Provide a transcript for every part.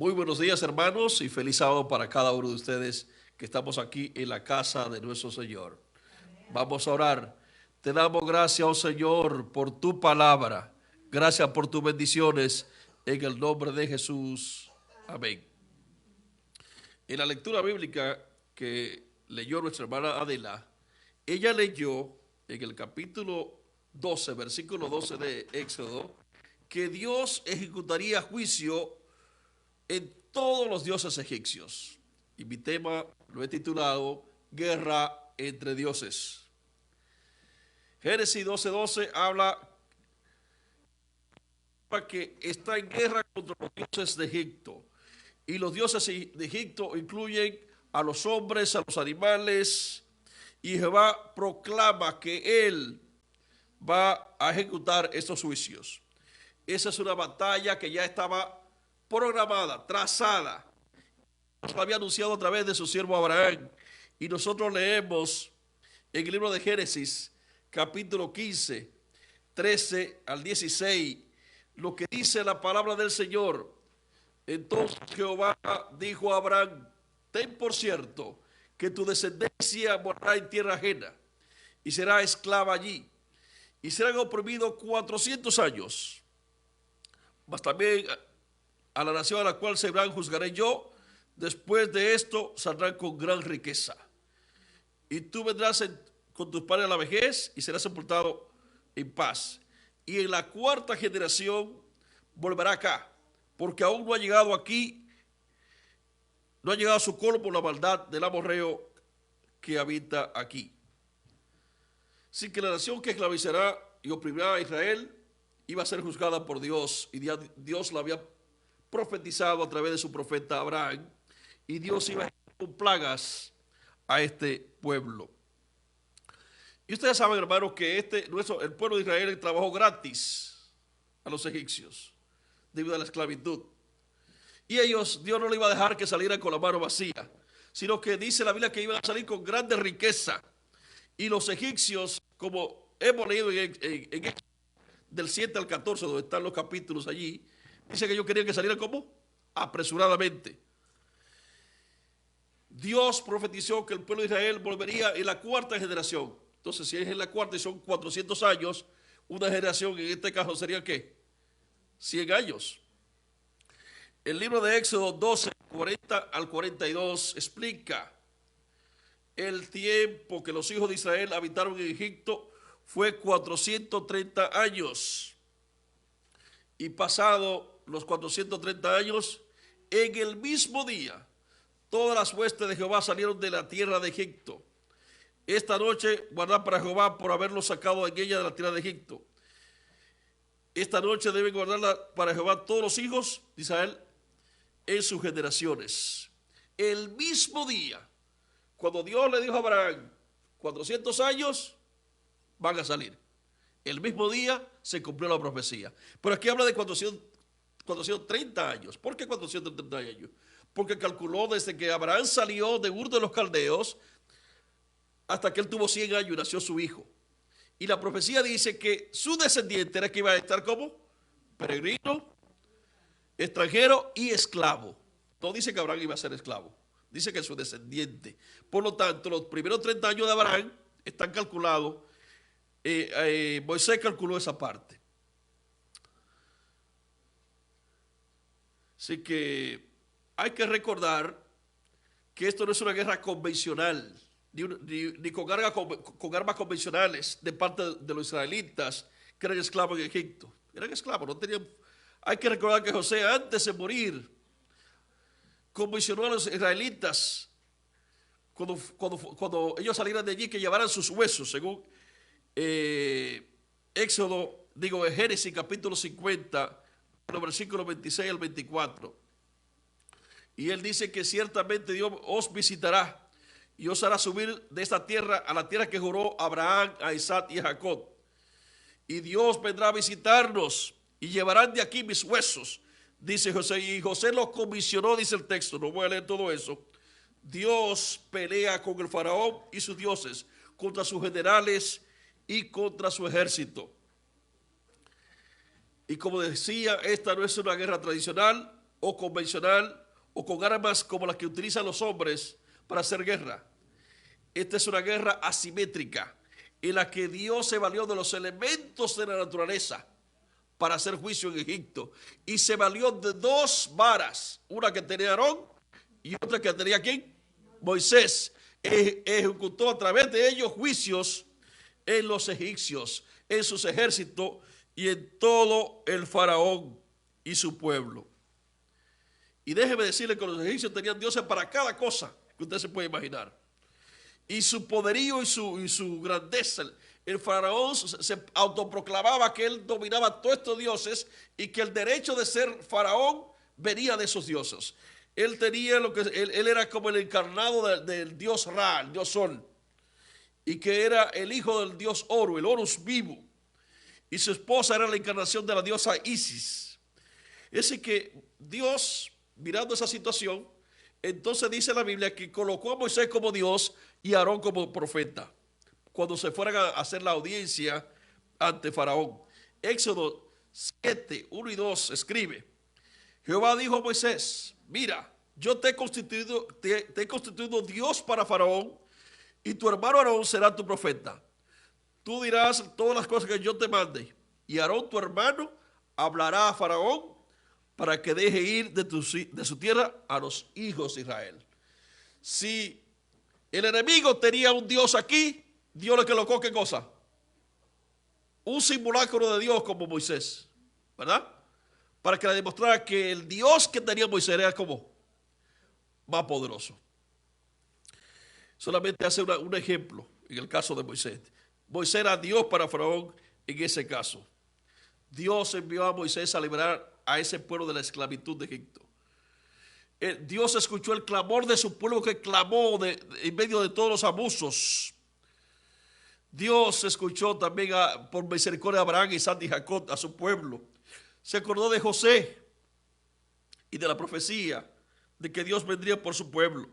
Muy buenos días, hermanos, y feliz sábado para cada uno de ustedes que estamos aquí en la casa de nuestro Señor. Vamos a orar. Te damos gracias, oh Señor, por tu palabra. Gracias por tus bendiciones en el nombre de Jesús. Amén. En la lectura bíblica que leyó nuestra hermana Adela, ella leyó en el capítulo 12, versículo 12 de Éxodo, que Dios ejecutaría juicio en todos los dioses egipcios. Y mi tema lo he titulado Guerra entre dioses. Génesis 12:12 habla que está en guerra contra los dioses de Egipto. Y los dioses de Egipto incluyen a los hombres, a los animales. Y Jehová proclama que él va a ejecutar estos juicios. Esa es una batalla que ya estaba programada, trazada. Lo había anunciado a través de su siervo Abraham. Y nosotros leemos en el libro de Génesis, capítulo 15, 13 al 16, lo que dice la palabra del Señor. Entonces Jehová dijo a Abraham: ten por cierto que tu descendencia morará en tierra ajena y será esclava allí, y serán oprimidos 400 años. Mas también a la nación a la cual serán juzgaré yo. Después de esto saldrán con gran riqueza. Y tú vendrás con tus padres a la vejez y serás sepultado en paz. Y en la cuarta generación volverá acá, porque aún no ha llegado aquí, no ha llegado a su colmo la maldad del amorreo que habita aquí. Así que la nación que esclavizará y oprimirá a Israel iba a ser juzgada por Dios, y Dios la había profetizado a través de su profeta Abraham, y Dios iba a enviar con plagas a este pueblo. Y ustedes saben, hermanos, que el pueblo de Israel trabajó gratis a los egipcios debido a la esclavitud. Y Dios no le iba a dejar que salieran con la mano vacía, sino que dice la Biblia que iban a salir con grande riqueza. Y los egipcios, como hemos leído en del 7 al 14, donde están los capítulos allí, dice que ellos querían que salieran como apresuradamente. Dios profetizó que el pueblo de Israel volvería en la cuarta generación. Entonces, si es en la cuarta y son 400 años, una generación en este caso sería ¿qué? 100 años. El libro de Éxodo 12, 40 al 42 explica el tiempo que los hijos de Israel habitaron en Egipto fue 430 años. Y pasado los 430 años, en el mismo día, todas las huestes de Jehová salieron de la tierra de Egipto. Esta noche guardad para Jehová por haberlos sacado en ella de la tierra de Egipto. Esta noche deben guardarla para Jehová todos los hijos de Israel en sus generaciones. El mismo día, cuando Dios le dijo a Abraham, 400 años van a salir. El mismo día se cumplió la profecía. Pero aquí habla de 430 años. ¿Por qué 430 años? Porque calculó desde que Abraham salió de Ur de los Caldeos hasta que él tuvo 100 años y nació su hijo. Y la profecía dice que su descendiente era que iba a estar como peregrino, extranjero y esclavo. No dice que Abraham iba a ser esclavo, dice que su descendiente. Por lo tanto, los primeros 30 años de Abraham están calculados. Moisés calculó esa parte. Así que hay que recordar que esto no es una guerra convencional, ni con armas convencionales de parte de los israelitas que eran esclavos en Egipto. Eran esclavos, no tenían. Hay que recordar que José, antes de morir, convencionó a los israelitas cuando ellos salieran de allí, que llevaran sus huesos, según Génesis capítulo 50, los versículos 26 al 24. Y él dice que ciertamente Dios os visitará y os hará subir de esta tierra a la tierra que juró a Abraham, a Isaac y a Jacob. Y Dios vendrá a visitarnos y llevarán de aquí mis huesos, dice José. Y José los comisionó, dice el texto, no voy a leer todo eso. Dios pelea con el faraón y sus dioses, contra sus generales y contra su ejército. Y como decía, esta no es una guerra tradicional o convencional o con armas como las que utilizan los hombres para hacer guerra. Esta es una guerra asimétrica en la que Dios se valió de los elementos de la naturaleza para hacer juicio en Egipto. Y se valió de dos varas, una que tenía Aarón y otra que tenía ¿quién? Moisés. Ejecutó a través de ellos juicios en los egipcios, en sus ejércitos y en todo el faraón y su pueblo. Y déjeme decirle que los egipcios tenían dioses para cada cosa que usted se puede imaginar. Y su poderío y su grandeza. El faraón se autoproclamaba que él dominaba todos estos dioses y que el derecho de ser faraón venía de esos dioses. Él tenía él era como el encarnado del dios Ra, el dios Sol, y que era el hijo del dios Horus, el Horus vivo. Y su esposa era la encarnación de la diosa Isis. Es decir que Dios, mirando esa situación, entonces dice la Biblia que colocó a Moisés como Dios y a Aarón como profeta cuando se fueran a hacer la audiencia ante Faraón. Éxodo 7, 1 y 2 escribe: Jehová dijo a Moisés, mira, yo te he constituido Dios para Faraón, y tu hermano Aarón será tu profeta. Tú dirás todas las cosas que yo te mande, y Aarón tu hermano hablará a Faraón para que deje ir de su tierra a los hijos de Israel. Si el enemigo tenía un Dios aquí, Dios le colocó ¿qué cosa? Un simulacro de Dios como Moisés, ¿verdad? Para que le demostrara que el Dios que tenía Moisés era como más poderoso. Solamente hace un ejemplo en el caso de Moisés. Moisés era Dios para Faraón en ese caso. Dios envió a Moisés a liberar a ese pueblo de la esclavitud de Egipto. Dios escuchó el clamor de su pueblo que clamó en medio de todos los abusos. Dios escuchó también por misericordia a Abraham, Isaac y Jacob, a su pueblo. Se acordó de José y de la profecía de que Dios vendría por su pueblo.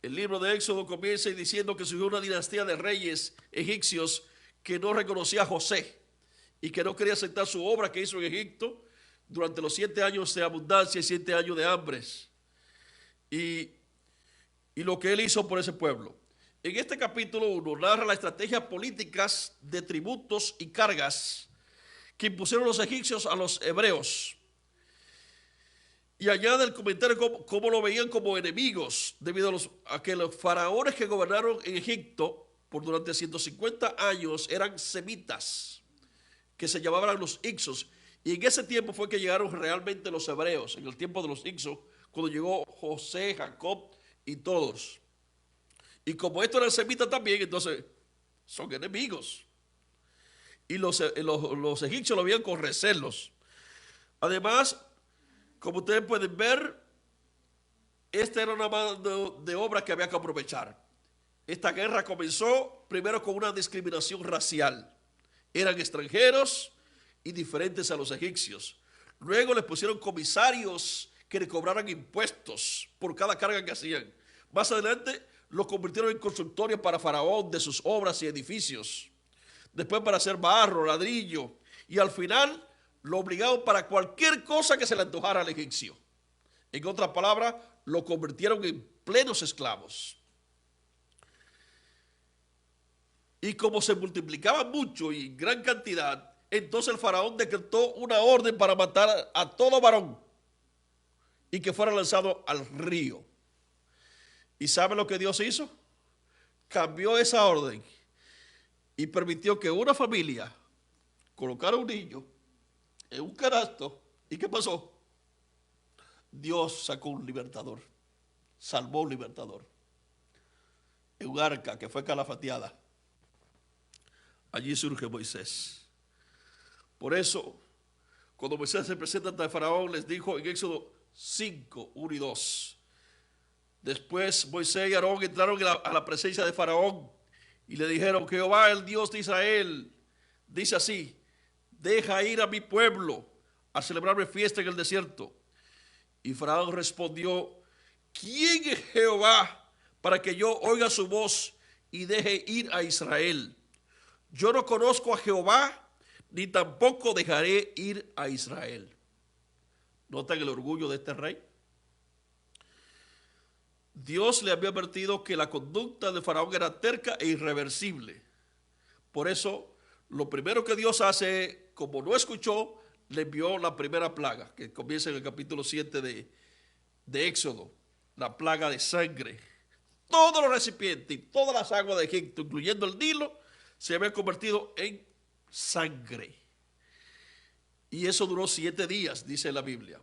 El libro de Éxodo comienza diciendo que surgió una dinastía de reyes egipcios que no reconocía a José y que no quería aceptar su obra que hizo en Egipto durante los 7 años de abundancia y 7 años de hambres. Y lo que él hizo por ese pueblo. En este capítulo 1 narra las estrategias políticas de tributos y cargas que impusieron los egipcios a los hebreos. Y añade el comentario cómo lo veían como enemigos debido a que los faraones que gobernaron en Egipto por durante 150 años eran semitas, que se llamaban los Hicsos. Y en ese tiempo fue que llegaron realmente los hebreos, en el tiempo de los Hicsos, cuando llegó José, Jacob y todos. Y como estos eran semitas también, entonces son enemigos. Y los egipcios lo veían con recelos. Además, como ustedes pueden ver, esta era una mano de obra que había que aprovechar. Esta guerra comenzó primero con una discriminación racial. Eran extranjeros y diferentes a los egipcios. Luego les pusieron comisarios que le cobraran impuestos por cada carga que hacían. Más adelante los convirtieron en constructores para Faraón de sus obras y edificios. Después para hacer barro, ladrillo. Y al final lo obligaron para cualquier cosa que se le antojara al egipcio. En otras palabras, lo convirtieron en plenos esclavos. Y como se multiplicaban mucho y en gran cantidad, entonces el faraón decretó una orden para matar a todo varón y que fuera lanzado al río. ¿Y sabe lo que Dios hizo? Cambió esa orden y permitió que una familia colocara un niño en un canasto. ¿Y qué pasó? Dios sacó un libertador, salvó un libertador en un arca que fue calafateada. Allí surge Moisés. Por eso, cuando Moisés se presenta ante el faraón, les dijo en Éxodo 5, 1 y 2. Después Moisés y Aarón entraron a la presencia de faraón y le dijeron: Jehová, el Dios de Israel, dice así: deja ir a mi pueblo a celebrarme fiesta en el desierto. Y faraón respondió: ¿quién es Jehová para que yo oiga su voz y deje ir a Israel? Yo no conozco a Jehová, ni tampoco dejaré ir a Israel. ¿Notan el orgullo de este rey? Dios le había advertido que la conducta de Faraón era terca e irreversible. Por eso, lo primero que Dios hace, como no escuchó, le envió la primera plaga, que comienza en el capítulo 7 de Éxodo, la plaga de sangre. Todos los recipientes y todas las aguas de Egipto, incluyendo el Nilo, se habían convertido en sangre. Y eso duró 7 días, dice la Biblia.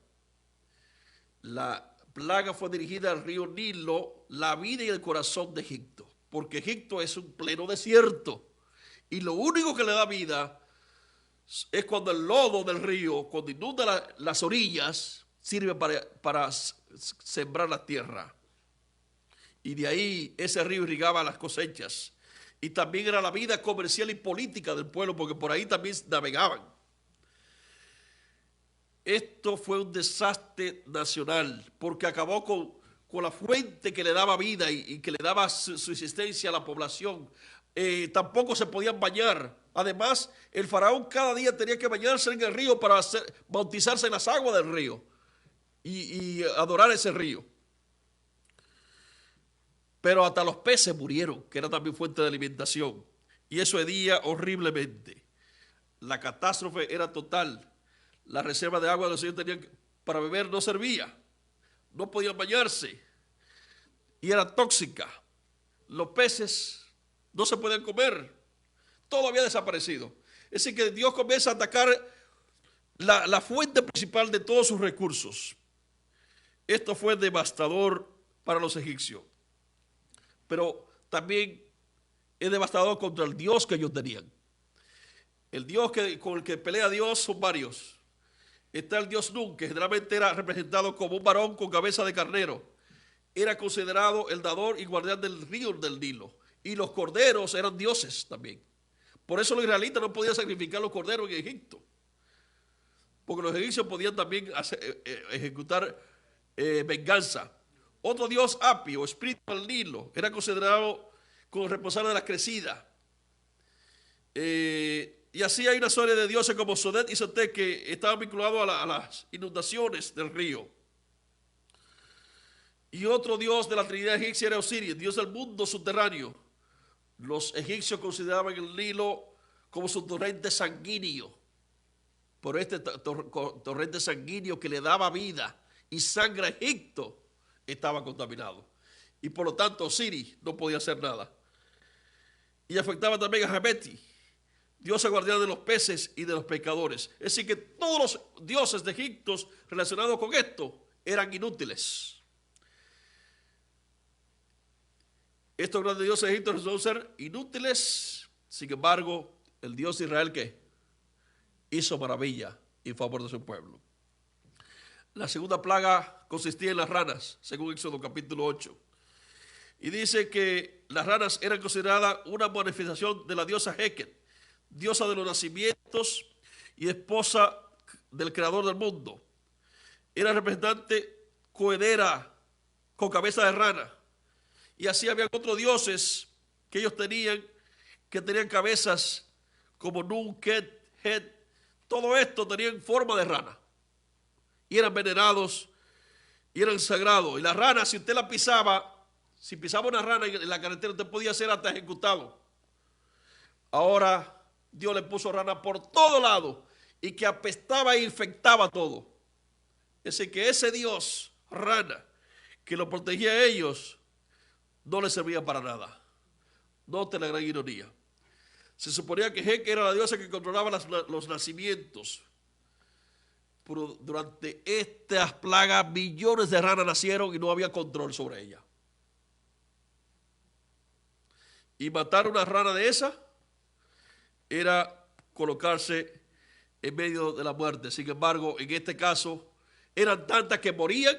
La plaga fue dirigida al río Nilo, la vida y el corazón de Egipto, porque Egipto es un pleno desierto. Y lo único que le da vida es cuando el lodo del río, cuando inunda las orillas, sirve para sembrar la tierra. Y de ahí ese río irrigaba las cosechas. Y también era la vida comercial y política del pueblo, porque por ahí también navegaban. Esto fue un desastre nacional, porque acabó con la fuente que le daba vida y que le daba subsistencia a la población. Tampoco se podían bañar. Además, el faraón cada día tenía que bañarse en el río para bautizarse en las aguas del río y adorar ese río. Pero hasta los peces murieron, que era también fuente de alimentación. Y eso hedía horriblemente. La catástrofe era total. La reserva de agua de los ellos tenían para beber no servía. No podían bañarse. Y era tóxica. Los peces no se podían comer. Todo había desaparecido. Es decir, que Dios comienza a atacar la fuente principal de todos sus recursos. Esto fue devastador para los egipcios. Pero también es devastador contra el Dios que ellos tenían. El Dios con el que pelea Dios son varios. Está el Dios Nun, que generalmente era representado como un varón con cabeza de carnero. Era considerado el dador y guardián del río del Nilo. Y los corderos eran dioses también. Por eso los israelitas no podían sacrificar los corderos en Egipto. Porque los egipcios podían también ejecutar venganza. Otro dios Api o espíritu del Nilo era considerado como responsable de la crecida. Y así hay una serie de dioses como Sodet y Sotet que estaban vinculados a las inundaciones del río. Y otro dios de la Trinidad egipcia era Osiris, dios del mundo subterráneo. Los egipcios consideraban el Nilo como su torrente sanguíneo. Por este torrente sanguíneo que le daba vida y sangre a Egipto estaba contaminado. Y por lo tanto Osiris no podía hacer nada. Y afectaba también a Jabeti, diosa guardiana de los peces y de los pescadores. Es decir, que todos los dioses de Egipto relacionados con esto eran inútiles. Estos grandes dioses de Egipto resultaron ser inútiles. Sin embargo, el Dios de Israel, ¿qué? Hizo maravilla en favor de su pueblo. La segunda plaga consistía en las ranas, según Éxodo capítulo 8. Y dice que las ranas eran consideradas una manifestación de la diosa Heket, diosa de los nacimientos y esposa del creador del mundo. Era representante cohedera con cabeza de rana. Y así había otros dioses que ellos tenían, que tenían cabezas como Nun, Ket, Het. Todo esto tenían forma de rana. Y eran venerados y eran sagrados. Y la rana, si usted la pisaba, si pisaba una rana en la carretera, usted podía ser hasta ejecutado. Ahora Dios le puso rana por todo lado y que apestaba e infectaba todo. Es decir, que ese Dios, rana, que lo protegía a ellos, no les servía para nada. Note la gran ironía. Se suponía que Hek era la diosa que controlaba los nacimientos. Pero durante estas plagas millones de ranas nacieron y no había control sobre ellas. Y matar una rana de esa era colocarse en medio de la muerte. Sin embargo, en este caso, eran tantas que morían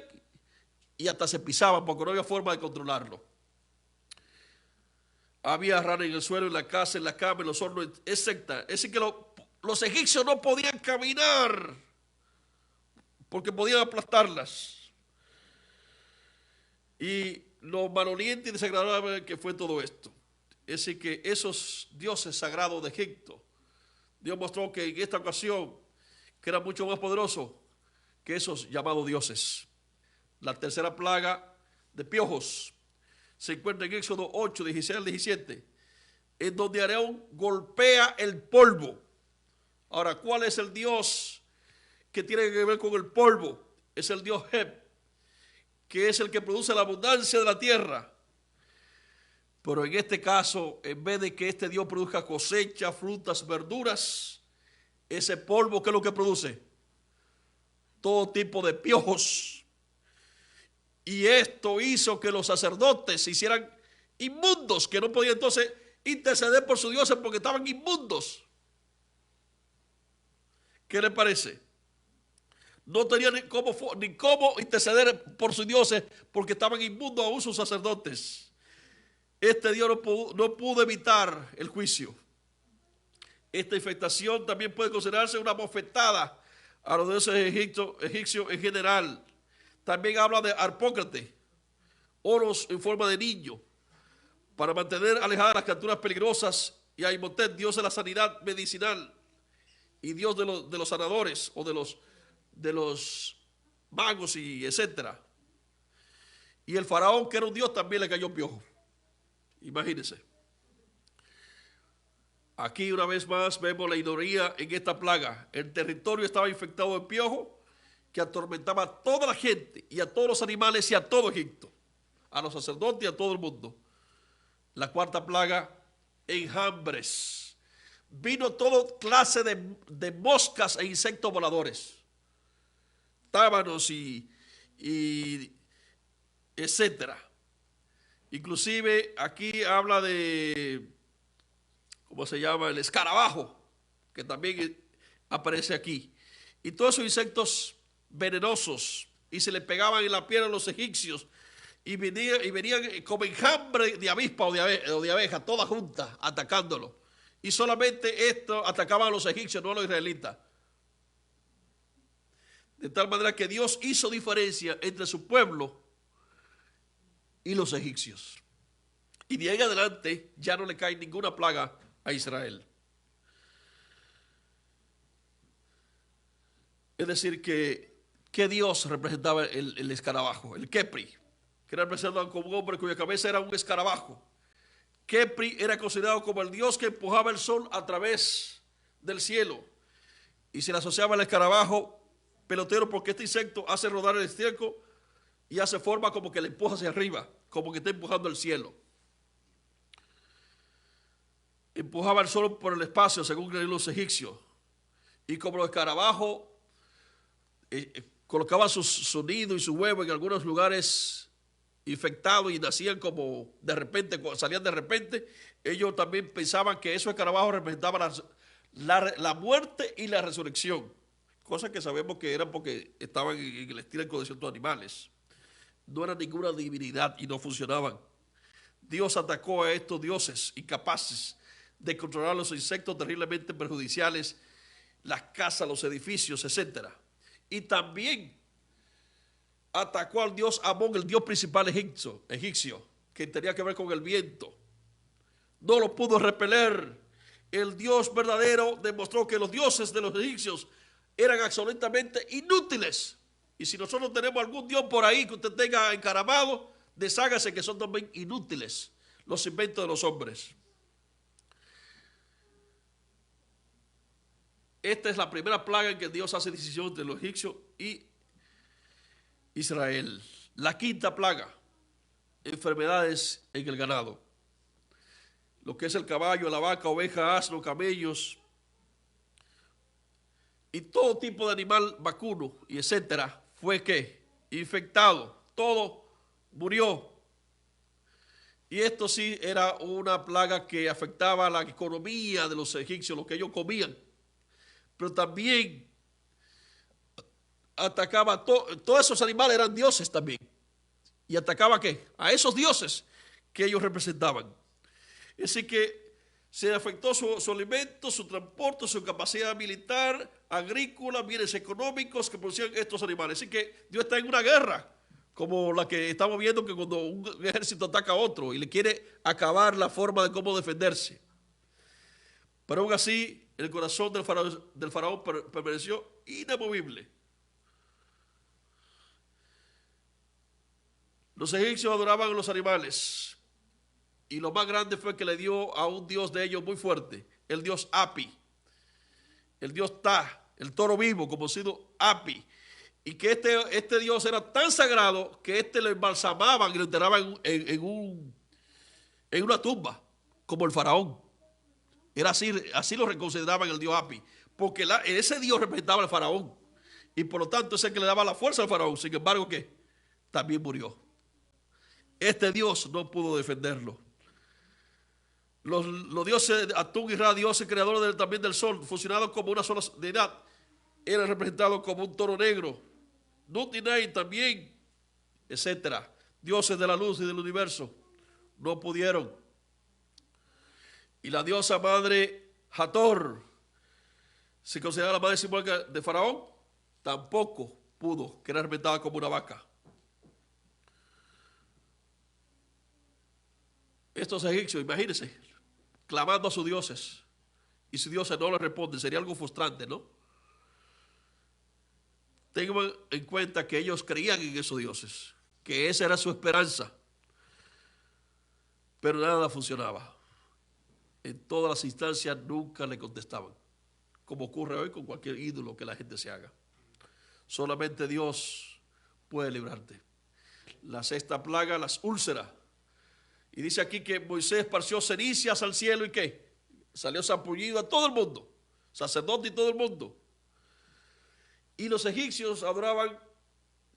y hasta se pisaban porque no había forma de controlarlo. Había ranas en el suelo, en la casa, en la cama, en los hornos, etc. Es decir, que los egipcios no podían caminar porque podían aplastarlas. Y lo maloliente y desagradable que fue todo esto. Es decir, que esos dioses sagrados de Egipto, Dios mostró que en esta ocasión, que era mucho más poderoso, que esos llamados dioses. La tercera plaga de piojos se encuentra en Éxodo 8, 16 al 17, en donde Aarón golpea el polvo. Ahora, ¿cuál es el dios que tiene que ver con el polvo? Es el dios Heb, que es el que produce la abundancia de la tierra. Pero en este caso, en vez de que este Dios produzca cosecha, frutas, verduras, ese polvo, ¿qué es lo que produce? Todo tipo de piojos. Y esto hizo que los sacerdotes se hicieran inmundos, que no podían entonces interceder por sus dioses porque estaban inmundos. ¿Qué le parece? No tenían ni cómo interceder por sus dioses porque estaban inmundos aún sus sacerdotes. Este Dios no pudo evitar el juicio. Esta infectación también puede considerarse una bofetada a los dioses egipcios en general. También habla de Harpócrate, Horus en forma de niño, para mantener alejadas las criaturas peligrosas, y a Imhotep, dios de la sanidad medicinal y dios de los sanadores o de los magos y etcétera. Y el faraón, que era un dios, también le cayó piojo. Imagínense. Aquí una vez más vemos la ironía en esta plaga. El territorio estaba infectado de piojo que atormentaba a toda la gente y a todos los animales y a todo Egipto, a los sacerdotes y a todo el mundo. La cuarta plaga, enjambres. Vino toda clase de moscas e insectos voladores, tábanos y etcétera. Inclusive aquí habla de, ¿cómo se llama? El escarabajo, que también aparece aquí. Y todos esos insectos venenosos, y se le pegaban en la piel a los egipcios, y venían como enjambre de avispa o de abeja, todas juntas, atacándolo. Y solamente esto atacaban a los egipcios, no a los israelitas. De tal manera que Dios hizo diferencia entre su pueblo y los egipcios. Y de ahí en adelante ya no le cae ninguna plaga a Israel. Es decir, que Dios representaba el escarabajo, el Kepri, que era representado como un hombre cuya cabeza era un escarabajo. Kepri era considerado como el Dios que empujaba el sol a través del cielo. Y se le asociaba al escarabajo pelotero porque este insecto hace rodar el estiércol y hace forma como que le empuja hacia arriba, como que está empujando el cielo. Empujaba el sol por el espacio, según los egipcios. Y como los escarabajos colocaban su nido y su huevo en algunos lugares infectados y nacían como de repente, salían de repente, ellos también pensaban que esos escarabajos representaban la muerte y la resurrección. Cosa que sabemos que eran porque estaban en el estiércol de ciertos animales. No eran ninguna divinidad y no funcionaban. Dios atacó a estos dioses incapaces de controlar los insectos terriblemente perjudiciales, las casas, los edificios, etc. Y también atacó al dios Amón, el dios principal egipcio, que tenía que ver con el viento. No lo pudo repeler. El Dios verdadero demostró que los dioses de los egipcios eran absolutamente inútiles. Y si nosotros tenemos algún Dios por ahí que usted tenga encaramado, deshágase que son también inútiles los inventos de los hombres. Esta es la primera plaga en que Dios hace decisión entre los egipcios y Israel. La quinta plaga, enfermedades en el ganado. Lo que es el caballo, la vaca, oveja, asno, camellos y todo tipo de animal vacuno y etcétera, fue que infectado, todo murió. Y esto sí era una plaga que afectaba la economía de los egipcios, lo que ellos comían, pero también atacaba todos esos animales, eran dioses también, y atacaba ¿qué? A esos dioses que ellos representaban. Así que se afectó su alimento, su transporte, su capacidad militar, agrícola, bienes económicos que producían estos animales. Así que Dios está en una guerra, como la que estamos viendo, que cuando un ejército ataca a otro y le quiere acabar la forma de cómo defenderse. Pero aún así, el corazón del faraón permaneció inamovible. Los egipcios adoraban a los animales. Y lo más grande fue que le dio a un dios de ellos muy fuerte, el dios Api, el dios Ta, el toro vivo, conocido Api. Y que este dios era tan sagrado que lo embalsamaban y lo enterraban en una tumba, como el faraón. Era así lo consideraban el dios Api, porque ese dios representaba al faraón. Y por lo tanto es el que le daba la fuerza al faraón. Sin embargo, ¿qué? También murió. Este dios no pudo defenderlo. Los dioses Atún y Ra, dioses creadores también del sol, funcionados como una sola deidad, eran representados como un toro negro. Nut y Nai también, etcétera. Dioses de la luz y del universo no pudieron. Y la diosa madre Hathor, se considera la madre simbólica de Faraón, tampoco pudo, que era representada como una vaca. Estos egipcios, imagínense, clamando a sus dioses, y sus dioses no le responden, sería algo frustrante, ¿no? Tengan en cuenta que ellos creían en esos dioses, que esa era su esperanza, pero nada funcionaba. En todas las instancias nunca le contestaban, como ocurre hoy con cualquier ídolo que la gente se haga. Solamente Dios puede librarte. La sexta plaga, las úlceras. Y dice aquí que Moisés esparció cenizas al cielo y ¿qué? Salió zampullido a todo el mundo, sacerdote y todo el mundo. Y los egipcios adoraban,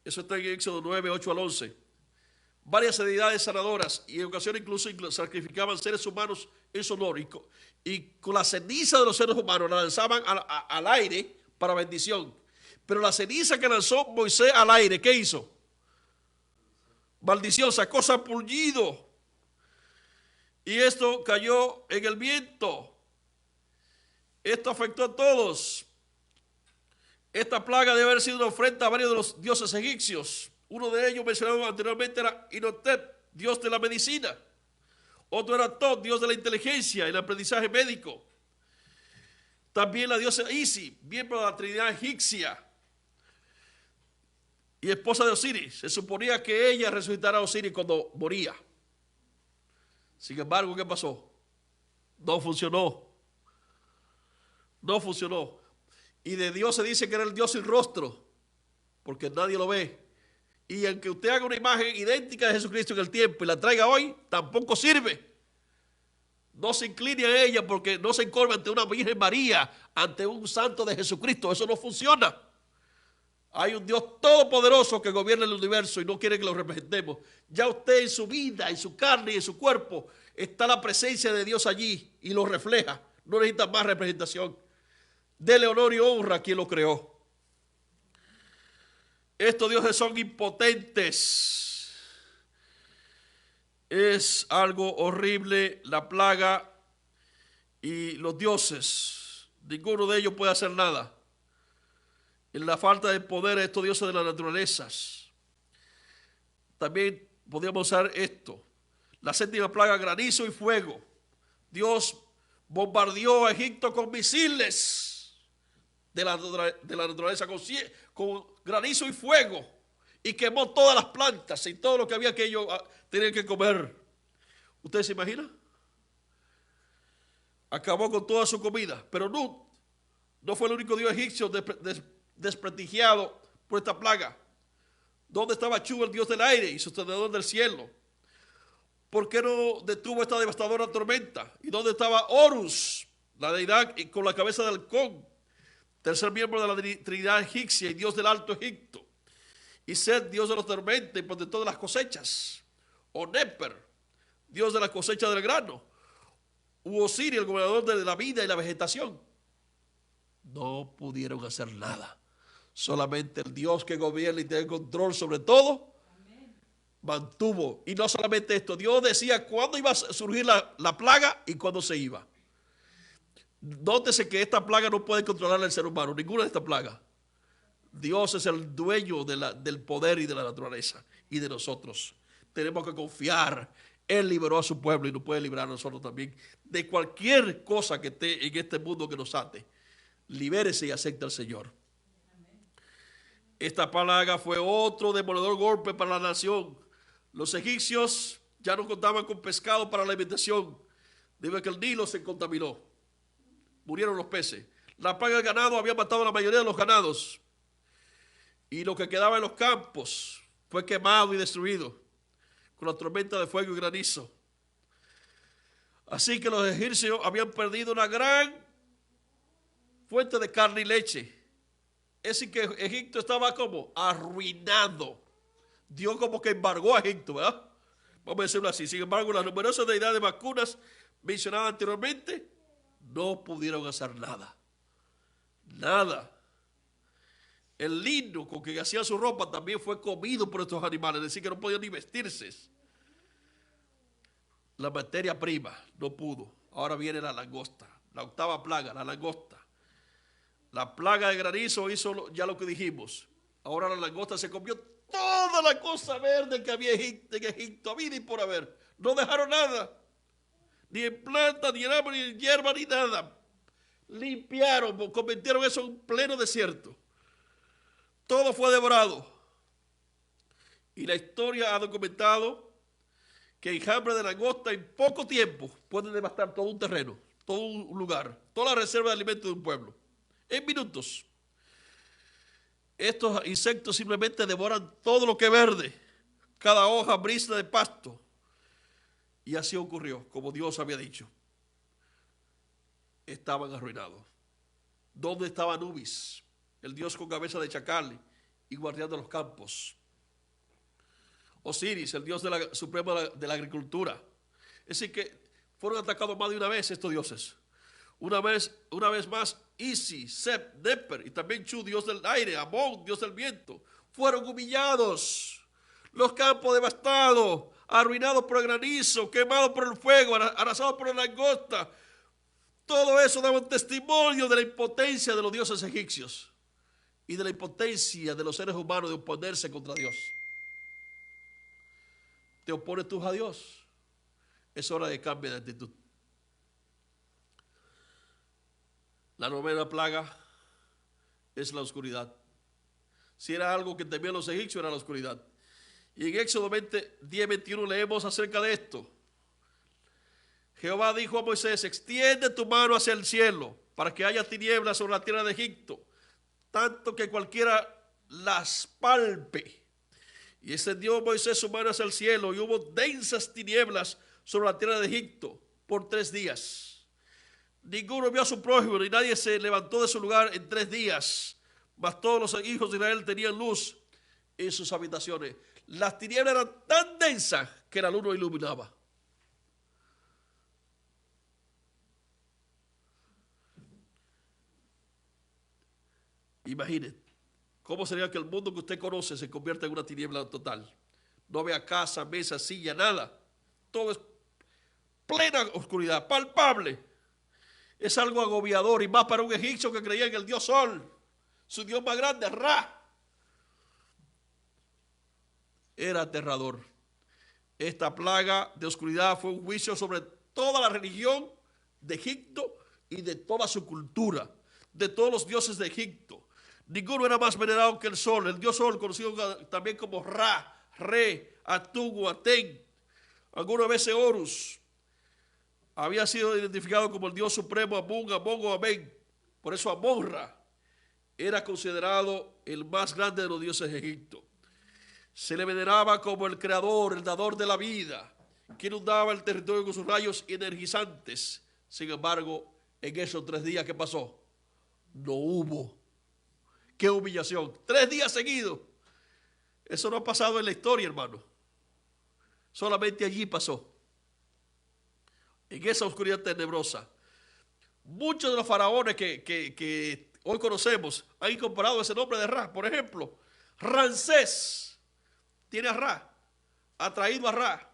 eso está en Éxodo 9, 8 al 11, varias deidades sanadoras y en ocasiones incluso sacrificaban seres humanos en su honor. Y con la ceniza de los seres humanos la lanzaban al aire para bendición. Pero la ceniza que lanzó Moisés al aire, ¿qué hizo? Maldición, sacó zampullido. Y esto cayó en el viento. Esto afectó a todos. Esta plaga debe haber sido una ofrenda a varios de los dioses egipcios. Uno de ellos mencionado anteriormente era Inhotep, dios de la medicina. Otro era Tot, dios de la inteligencia y el aprendizaje médico. También la diosa Isis, miembro de la Trinidad egipcia y esposa de Osiris. Se suponía que ella resucitara a Osiris cuando moría. Sin embargo, ¿qué pasó? No funcionó. No funcionó. Y de Dios se dice que era el Dios sin rostro, porque nadie lo ve. Y aunque usted haga una imagen idéntica de Jesucristo en el tiempo y la traiga hoy, tampoco sirve. No se incline a ella porque no se encorva ante una Virgen María, ante un santo de Jesucristo. Eso no funciona. Hay un Dios todopoderoso que gobierna el universo y no quiere que lo representemos. Ya usted en su vida, en su carne y en su cuerpo está la presencia de Dios allí y lo refleja. No necesita más representación. Dele honor y honra a quien lo creó. Estos dioses son impotentes. Es algo horrible la plaga y los dioses. Ninguno de ellos puede hacer nada. En la falta de poder de estos dioses de las naturalezas. También podríamos usar esto. La séptima plaga, granizo y fuego. Dios bombardeó a Egipto con misiles de la naturaleza, con granizo y fuego. Y quemó todas las plantas y todo lo que había que ellos tenían que comer. ¿Ustedes se imaginan? Acabó con toda su comida. Pero Nut no fue el único dios egipcio desprestigiado por esta plaga. ¿Dónde estaba Chu, el dios del aire y sostenedor del cielo? ¿Por qué no detuvo esta devastadora tormenta? ¿Y dónde estaba Horus, la deidad con la cabeza de halcón, tercer miembro de la Trinidad egipcia y dios del Alto Egipto? Y Set, dios de los tormentas y protector de las cosechas. O Neper, dios de la cosecha del grano. U Osiris, el gobernador de la vida y la vegetación. No pudieron hacer nada. Solamente el Dios que gobierna y tiene control sobre todo, mantuvo. Y no solamente esto, Dios decía cuándo iba a surgir la plaga y cuándo se iba. Nótese que esta plaga no puede controlar al ser humano, ninguna de estas plagas. Dios es el dueño del poder y de la naturaleza y de nosotros. Tenemos que confiar. Él liberó a su pueblo y nos puede librar a nosotros también de cualquier cosa que esté en este mundo que nos ate. Libérese y acepte al Señor. Esta plaga fue otro demoledor golpe para la nación. Los egipcios ya no contaban con pescado para la alimentación, debido a que el Nilo se contaminó. Murieron los peces. La plaga del ganado había matado a la mayoría de los ganados. Y lo que quedaba en los campos fue quemado y destruido con la tormenta de fuego y granizo. Así que los egipcios habían perdido una gran fuente de carne y leche. Es decir, que Egipto estaba como arruinado. Dios como que embargó a Egipto, ¿verdad? Vamos a decirlo así. Sin embargo, las numerosas deidades vacunas mencionadas anteriormente no pudieron hacer nada. Nada. El lino con que hacían su ropa también fue comido por estos animales, es decir, que no podían ni vestirse. La materia prima no pudo. Ahora viene la langosta, la octava plaga, la langosta. La plaga de granizo hizo ya lo que dijimos. Ahora la langosta se comió toda la cosa verde que había en Egipto, había y por haber. No dejaron nada, ni en planta, ni en árbol, ni en hierba, ni nada. Limpiaron, convirtieron eso en un pleno desierto. Todo fue devorado. Y la historia ha documentado que enjambre de langosta en poco tiempo puede devastar todo un terreno, todo un lugar, toda la reserva de alimentos de un pueblo. En minutos. Estos insectos simplemente devoran todo lo que es verde, cada hoja, brisa de pasto. Y así ocurrió, como Dios había dicho. Estaban arruinados. ¿Dónde estaba Anubis, el dios con cabeza de chacal y guardián de los campos? Osiris, el dios supremo de la agricultura. Es decir, que fueron atacados más de una vez estos dioses. Una vez más, Isis, Sep, Neper y también Chu, dios del aire, Amón, dios del viento, fueron humillados. Los campos devastados, arruinados por el granizo, quemados por el fuego, arrasados por la langosta. Todo eso daba un testimonio de la impotencia de los dioses egipcios y de la impotencia de los seres humanos de oponerse contra Dios. ¿Te opones tú a Dios? Es hora de cambio de actitud. La novena plaga es la oscuridad. Si era algo que temían los egipcios, era la oscuridad. Y en Éxodo 10:21 leemos acerca de esto. Jehová dijo a Moisés: extiende tu mano hacia el cielo para que haya tinieblas sobre la tierra de Egipto, tanto que cualquiera las palpe. Y extendió Moisés su mano hacia el cielo, y hubo densas tinieblas sobre la tierra de Egipto por 3 días. Ninguno vio a su prójimo, ni nadie se levantó de su lugar en 3 días. Mas todos los hijos de Israel tenían luz en sus habitaciones. Las tinieblas eran tan densas que la luz no iluminaba. Imagine, ¿cómo sería que el mundo que usted conoce se convierta en una tiniebla total? No vea casa, mesa, silla, nada. Todo es plena oscuridad, palpable. Es algo agobiador, y más para un egipcio que creía en el dios Sol, su dios más grande, Ra. Era aterrador. Esta plaga de oscuridad fue un juicio sobre toda la religión de Egipto y de toda su cultura, de todos los dioses de Egipto. Ninguno era más venerado que el Sol, el dios Sol, conocido también como Ra, Re, Atún o Atén. Algunas veces Horus. Había sido identificado como el dios supremo Amón, Amón o Amén. Por eso Amon-Ra era considerado el más grande de los dioses de Egipto. Se le veneraba como el creador, el dador de la vida, que inundaba el territorio con sus rayos energizantes. Sin embargo, en esos 3 días, ¿qué pasó? No hubo. ¡Qué humillación! 3 días seguidos. Eso no ha pasado en la historia, hermano. Solamente allí pasó. En esa oscuridad tenebrosa. Muchos de los faraones que hoy conocemos han incorporado ese nombre de Ra. Por ejemplo, Ramsés tiene a Ra, ha traído a Ra.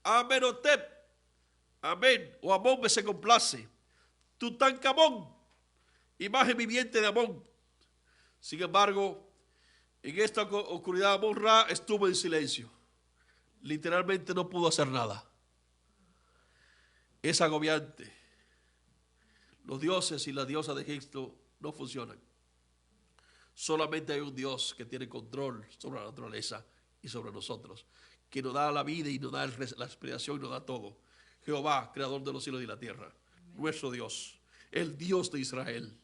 Amenhotep, Amén o Amón se complace. Tutankamón, imagen viviente de Amón. Sin embargo, en esta oscuridad Amon-Ra estuvo en silencio. Literalmente no pudo hacer nada. Es agobiante. Los dioses y las diosas de Egipto no funcionan. Solamente hay un Dios que tiene control sobre la naturaleza, y sobre nosotros, que nos da la vida y nos da la respiración y nos da todo. Jehová, creador de los cielos y la tierra, nuestro Dios, el Dios de Israel.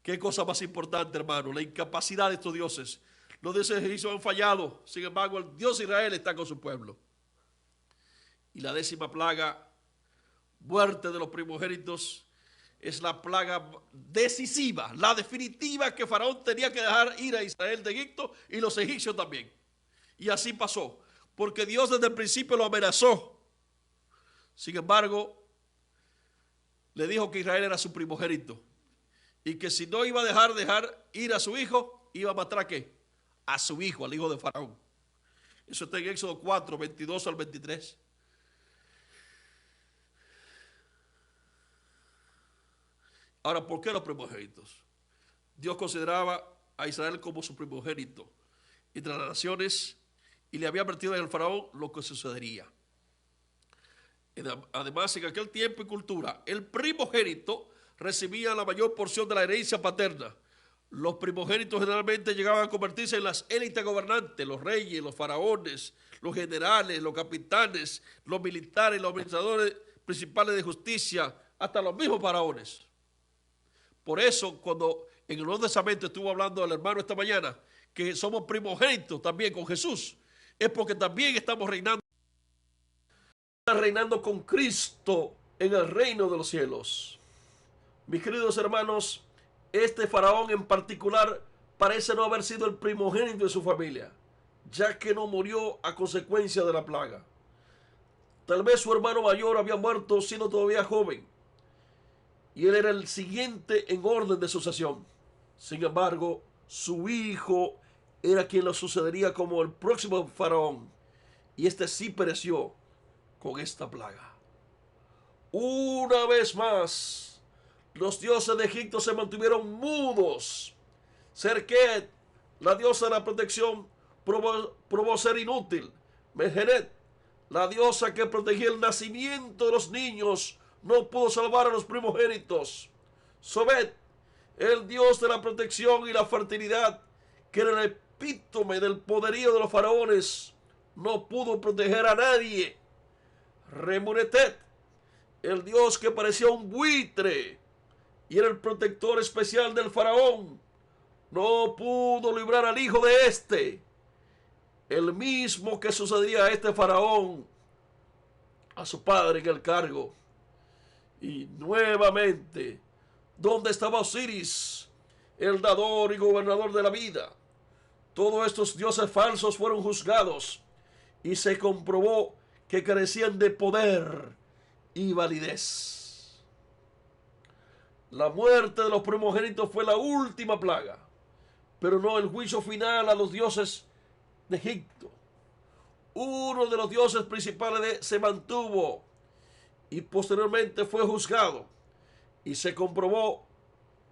Qué cosa más importante, hermano, la incapacidad de estos dioses. Los dioses egipcios han fallado, sin embargo, el Dios de Israel está con su pueblo. Y la 10ª plaga, muerte de los primogénitos, es la plaga decisiva, la definitiva, que Faraón tenía que dejar ir a Israel de Egipto y los egipcios también. Y así pasó, porque Dios desde el principio lo amenazó. Sin embargo, le dijo que Israel era su primogénito y que si no iba a dejar ir a su hijo, iba a matar ¿a qué? A su hijo, al hijo de Faraón. Eso está en Éxodo 4, 22 al 23. Ahora, ¿por qué los primogénitos? Dios consideraba a Israel como su primogénito entre las naciones y le había advertido al Faraón lo que sucedería. Además, en aquel tiempo y cultura, el primogénito recibía la mayor porción de la herencia paterna. Los primogénitos generalmente llegaban a convertirse en las élites gobernantes, los reyes, los faraones, los generales, los capitanes, los militares, los administradores principales de justicia, hasta los mismos faraones. Por eso, cuando en el Nuevo Testamento estuvo hablando el hermano esta mañana, que somos primogénitos también con Jesús, es porque también estamos reinando con Cristo en el reino de los cielos. Mis queridos hermanos, este faraón en particular parece no haber sido el primogénito de su familia, ya que no murió a consecuencia de la plaga. Tal vez su hermano mayor había muerto siendo todavía joven, y él era el siguiente en orden de sucesión. Sin embargo, su hijo era quien lo sucedería como el próximo faraón, y este sí pereció con esta plaga. Una vez más, los dioses de Egipto se mantuvieron mudos. Serket, la diosa de la protección, probó ser inútil. Mehenet, la diosa que protegía el nacimiento de los niños, no pudo salvar a los primogénitos. Sobet, el dios de la protección y la fertilidad, que era el epítome del poderío de los faraones, no pudo proteger a nadie. Remunetet, el dios que parecía un buitre y era el protector especial del faraón, no pudo librar al hijo de este, el mismo que sucedía a este faraón, a su padre en el cargo. Y nuevamente, ¿dónde estaba Osiris, el dador y gobernador de la vida? Todos estos dioses falsos fueron juzgados y se comprobó que carecían de poder y validez. La muerte de los primogénitos fue la última plaga, pero no el juicio final a los dioses de Egipto. Uno de los dioses principales se mantuvo y posteriormente fue juzgado y se comprobó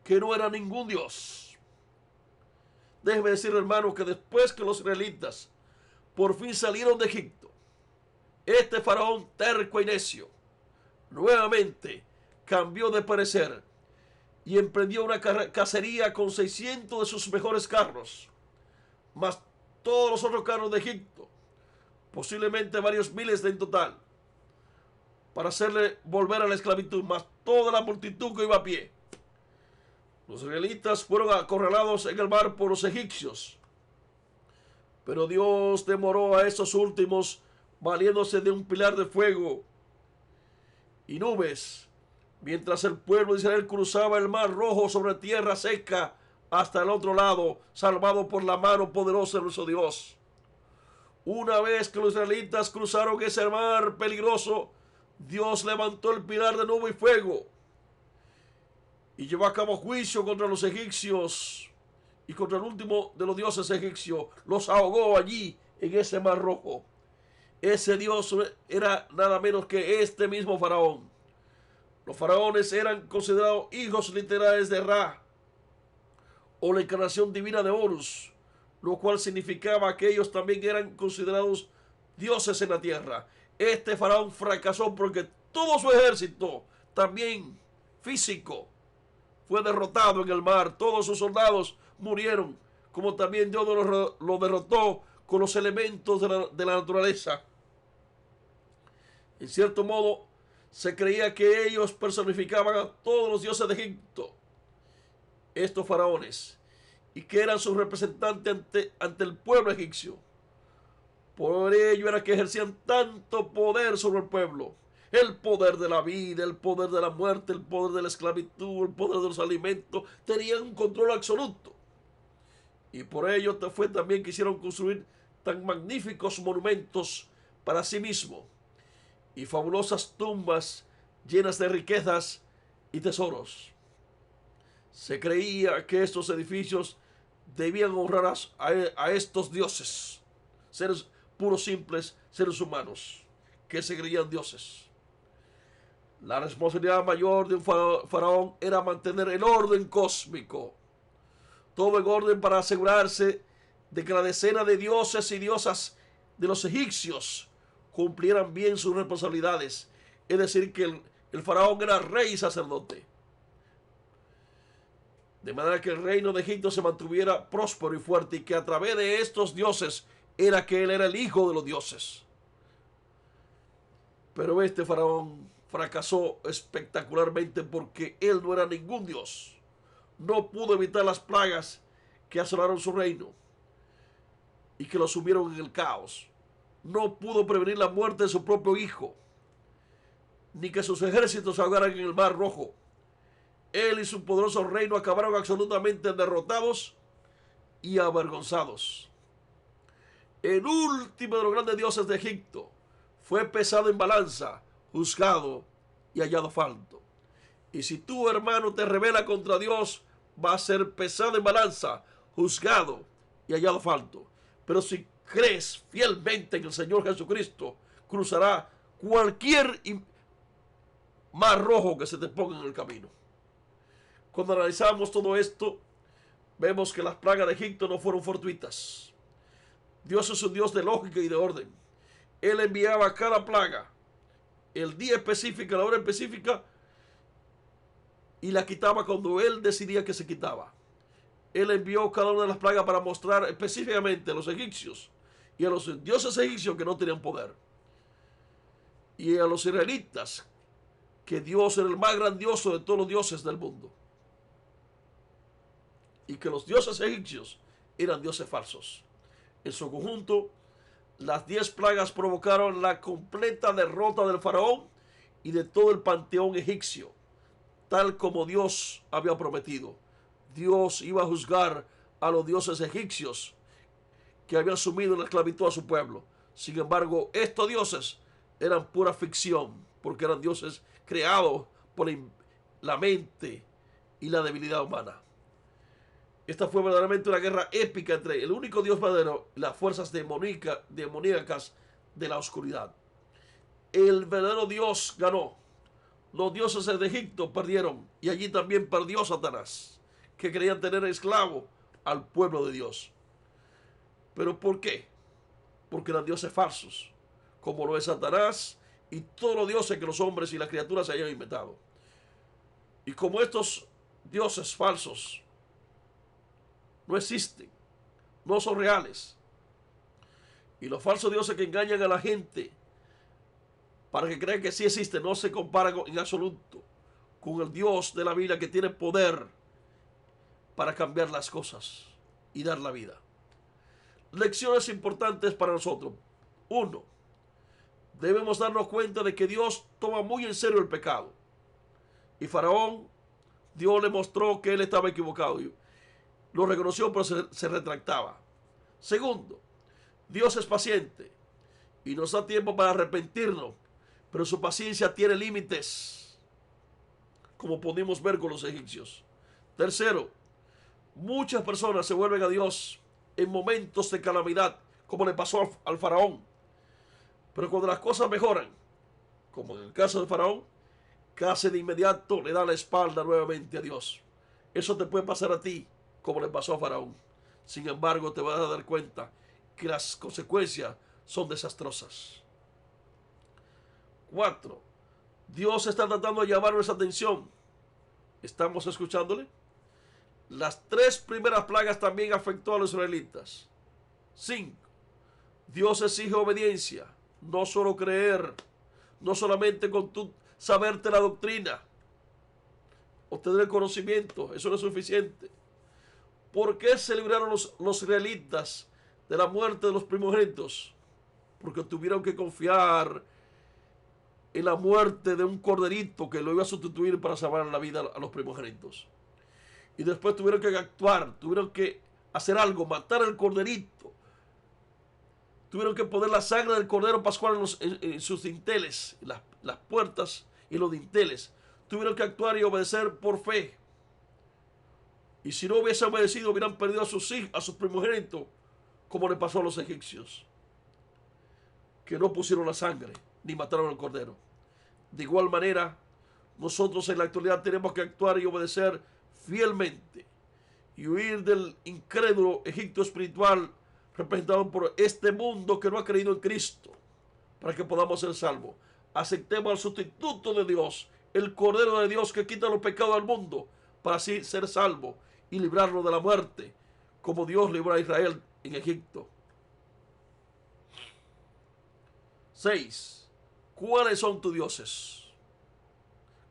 que no era ningún dios. Déjeme decir, hermano, que después que los israelitas por fin salieron de Egipto, este faraón terco y necio nuevamente cambió de parecer y emprendió una cacería con 600 de sus mejores carros, más todos los otros carros de Egipto, posiblemente varios miles en total, para hacerle volver a la esclavitud, más toda la multitud que iba a pie. Los israelitas fueron acorralados en el mar por los egipcios, pero Dios demoró a esos últimos valiéndose de un pilar de fuego y nubes, mientras el pueblo de Israel cruzaba el mar rojo sobre tierra seca hasta el otro lado, salvado por la mano poderosa de nuestro Dios. Una vez que los israelitas cruzaron ese mar peligroso, Dios levantó el pilar de nube y fuego y llevó a cabo juicio contra los egipcios y contra el último de los dioses egipcios. Los ahogó allí en ese mar rojo. Ese dios era nada menos que este mismo faraón. Los faraones eran considerados hijos literales de Ra, o la encarnación divina de Horus, lo cual significaba que ellos también eran considerados dioses en la tierra. Este faraón fracasó porque todo su ejército, también físico, fue derrotado en el mar. Todos sus soldados murieron, como también Dios lo derrotó con los elementos de la naturaleza. En cierto modo, se creía que ellos personificaban a todos los dioses de Egipto, estos faraones, y que eran sus representantes ante el pueblo egipcio. Por ello era que ejercían tanto poder sobre el pueblo. El poder de la vida, el poder de la muerte, el poder de la esclavitud, el poder de los alimentos. Tenían un control absoluto. Y por ello fue también que hicieron construir tan magníficos monumentos para sí mismos y fabulosas tumbas llenas de riquezas y tesoros. Se creía que estos edificios debían honrar a estos dioses, seres puros simples, seres humanos, que se creían dioses. La responsabilidad mayor de un faraón era mantener el orden cósmico, todo en orden para asegurarse de que la decena de dioses y diosas de los egipcios cumplieran bien sus responsabilidades. Es decir, que el faraón era rey y sacerdote. De manera que el reino de Egipto se mantuviera próspero y fuerte, y que a través de estos dioses era que él era el hijo de los dioses. Pero este faraón fracasó espectacularmente porque él no era ningún dios. No pudo evitar las plagas que asolaron su reino y que lo sumieron en el caos. No pudo prevenir la muerte de su propio hijo, ni que sus ejércitos se ahogaran en el mar Rojo. Él y su poderoso reino acabaron absolutamente derrotados y avergonzados. El último de los grandes dioses de Egipto fue pesado en balanza, juzgado y hallado falto. Y si tu hermano te rebela contra Dios, va a ser pesado en balanza, juzgado y hallado falto. Pero si crees fielmente en el Señor Jesucristo, cruzará cualquier mar rojo que se te ponga en el camino. Cuando analizamos todo esto, vemos que las plagas de Egipto no fueron fortuitas. Dios es un Dios de lógica y de orden. Él enviaba cada plaga el día específico, la hora específica, y la quitaba cuando él decidía que se quitaba. Él envió cada una de las plagas para mostrar específicamente a los egipcios y a los dioses egipcios que no tenían poder, y a los israelitas que Dios era el más grandioso de todos los dioses del mundo, y que los dioses egipcios eran dioses falsos. En su conjunto, las 10 plagas provocaron la completa derrota del faraón y de todo el panteón egipcio, tal como Dios había prometido. Dios iba a juzgar a los dioses egipcios que habían sumido en la esclavitud a su pueblo. Sin embargo, estos dioses eran pura ficción, porque eran dioses creados por la mente y la debilidad humana. Esta fue verdaderamente una guerra épica entre el único Dios verdadero y las fuerzas demoníacas de la oscuridad. El verdadero Dios ganó. Los dioses de Egipto perdieron, y allí también perdió Satanás, que querían tener esclavo al pueblo de Dios. ¿Pero por qué? Porque eran dioses falsos, como lo es Satanás y todos los dioses que los hombres y las criaturas se hayan inventado. Y como estos dioses falsos no existen, no son reales, y los falsos dioses que engañan a la gente para que crean que sí existen, no se comparan en absoluto con el Dios de la Biblia, que tiene poder para cambiar las cosas y dar la vida. Lecciones importantes para nosotros. 1. Debemos darnos cuenta de que Dios toma muy en serio el pecado. Y Faraón, Dios le mostró que él estaba equivocado. Lo reconoció, pero se retractaba. 2. Dios es paciente y nos da tiempo para arrepentirnos, pero su paciencia tiene límites, como pudimos ver con los egipcios. 3. Muchas personas se vuelven a Dios en momentos de calamidad, como le pasó al faraón. Pero cuando las cosas mejoran, como en el caso del faraón, casi de inmediato le da la espalda nuevamente a Dios. Eso te puede pasar a ti, como le pasó a faraón. Sin embargo, te vas a dar cuenta que las consecuencias son desastrosas. 4. Dios está tratando de llamar nuestra atención. ¿Estamos escuchándole? Las 3 primeras plagas también afectó a los israelitas. 5. Dios exige obediencia, no solo creer, no solamente con tu saberte la doctrina o tener conocimiento, eso no es suficiente. ¿Por qué se libraron los israelitas de la muerte de los primogénitos? Porque tuvieron que confiar en la muerte de un corderito que lo iba a sustituir para salvar la vida a los primogénitos. Y después tuvieron que actuar, tuvieron que hacer algo, matar al corderito. Tuvieron que poner la sangre del cordero pascual en sus dinteles, las puertas y los dinteles. Tuvieron que actuar y obedecer por fe. Y si no hubiesen obedecido, hubieran perdido a sus hijos, a sus primogénitos, como le pasó a los egipcios, que no pusieron la sangre ni mataron al cordero. De igual manera, nosotros en la actualidad tenemos que actuar y obedecer fielmente y huir del incrédulo Egipto espiritual representado por este mundo que no ha creído en Cristo, para que podamos ser salvos. Aceptemos al sustituto de Dios, el Cordero de Dios que quita los pecados del mundo, para así ser salvos y librarnos de la muerte, como Dios libró a Israel en Egipto. 6. ¿Cuáles son tus dioses?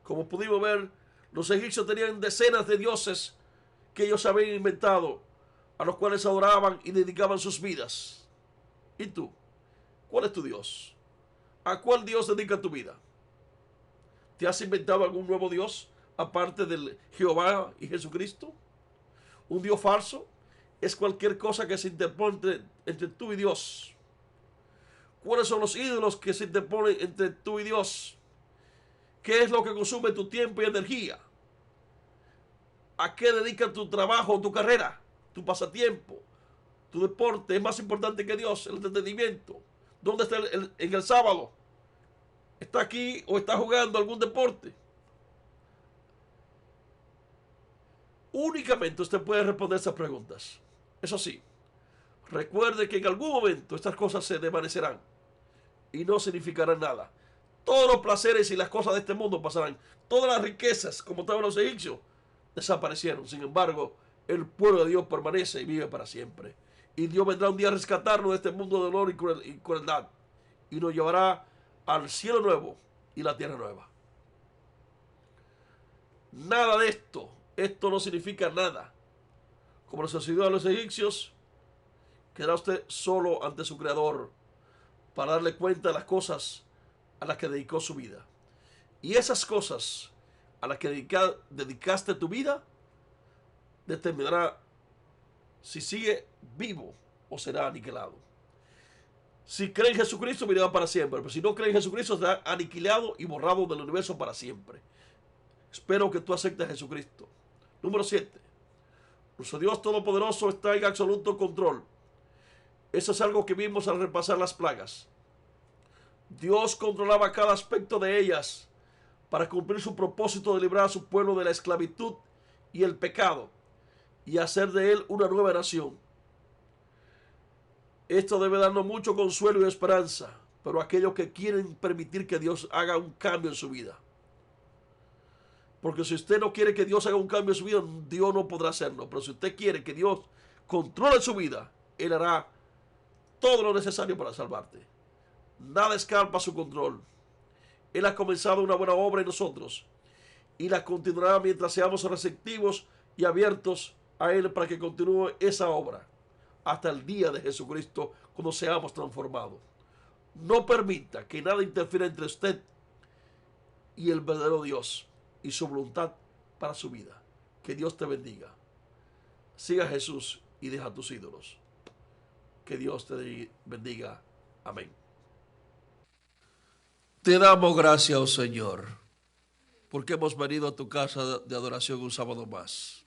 Como pudimos ver, los egipcios tenían decenas de dioses que ellos habían inventado, a los cuales adoraban y dedicaban sus vidas. ¿Y tú? ¿Cuál es tu Dios? ¿A cuál Dios dedica tu vida? ¿Te has inventado algún nuevo Dios aparte del Jehová y Jesucristo? ¿Un Dios falso? Es cualquier cosa que se interpone entre tú y Dios. ¿Cuáles son los ídolos que se interponen entre tú y Dios? ¿Qué es lo que consume tu tiempo y energía? ¿A qué dedicas tu trabajo, tu carrera, tu pasatiempo, tu deporte? Es más importante que Dios, el entretenimiento. ¿Dónde está en el sábado? ¿Está aquí o está jugando algún deporte? Únicamente usted puede responder esas preguntas. Eso sí, recuerde que en algún momento estas cosas se desvanecerán y no significarán nada. Todos los placeres y las cosas de este mundo pasarán. Todas las riquezas, como estaban los egipcios, desaparecieron. Sin embargo, el pueblo de Dios permanece y vive para siempre. Y Dios vendrá un día a rescatarnos de este mundo de dolor y crueldad. Y nos llevará al cielo nuevo y la tierra nueva. Nada de esto no significa nada. Como le sucedió a los egipcios, quedará usted solo ante su Creador para darle cuenta de las cosas a las que dedicó su vida. Y esas cosas a las que dedicaste tu vida determinará si sigue vivo o será aniquilado. Si cree en Jesucristo, vivirá para siempre. Pero si no cree en Jesucristo, será aniquilado y borrado del universo para siempre. Espero que tú aceptes a Jesucristo. Número 7. Nuestro Dios Todopoderoso está en absoluto control. Eso es algo que vimos al repasar las plagas. Dios controlaba cada aspecto de ellas para cumplir su propósito de librar a su pueblo de la esclavitud y el pecado y hacer de él una nueva nación. Esto debe darnos mucho consuelo y esperanza, pero aquellos que quieren permitir que Dios haga un cambio en su vida. Porque si usted no quiere que Dios haga un cambio en su vida, Dios no podrá hacerlo. Pero si usted quiere que Dios controle su vida, Él hará todo lo necesario para salvarte. Nada escapa a su control. Él ha comenzado una buena obra en nosotros y la continuará mientras seamos receptivos y abiertos a Él para que continúe esa obra hasta el día de Jesucristo, cuando seamos transformados. No permita que nada interfiera entre usted y el verdadero Dios y su voluntad para su vida. Que Dios te bendiga. Siga a Jesús y deja tus ídolos. Que Dios te bendiga. Amén. Te damos gracias, oh Señor, porque hemos venido a tu casa de adoración un sábado más.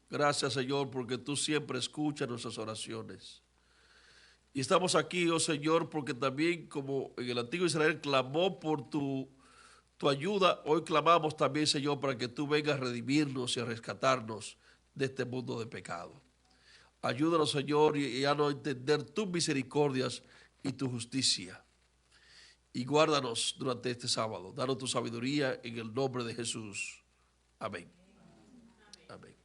Gracias, Señor, porque tú siempre escuchas nuestras oraciones. Y estamos aquí, oh Señor, porque también como en el antiguo Israel clamó por tu ayuda, hoy clamamos también, Señor, para que tú vengas a redimirnos y a rescatarnos de este mundo de pecado. Ayúdanos, Señor, y a no entender tus misericordias y tu justicia. Y guárdanos durante este sábado. Danos tu sabiduría en el nombre de Jesús. Amén. Amén.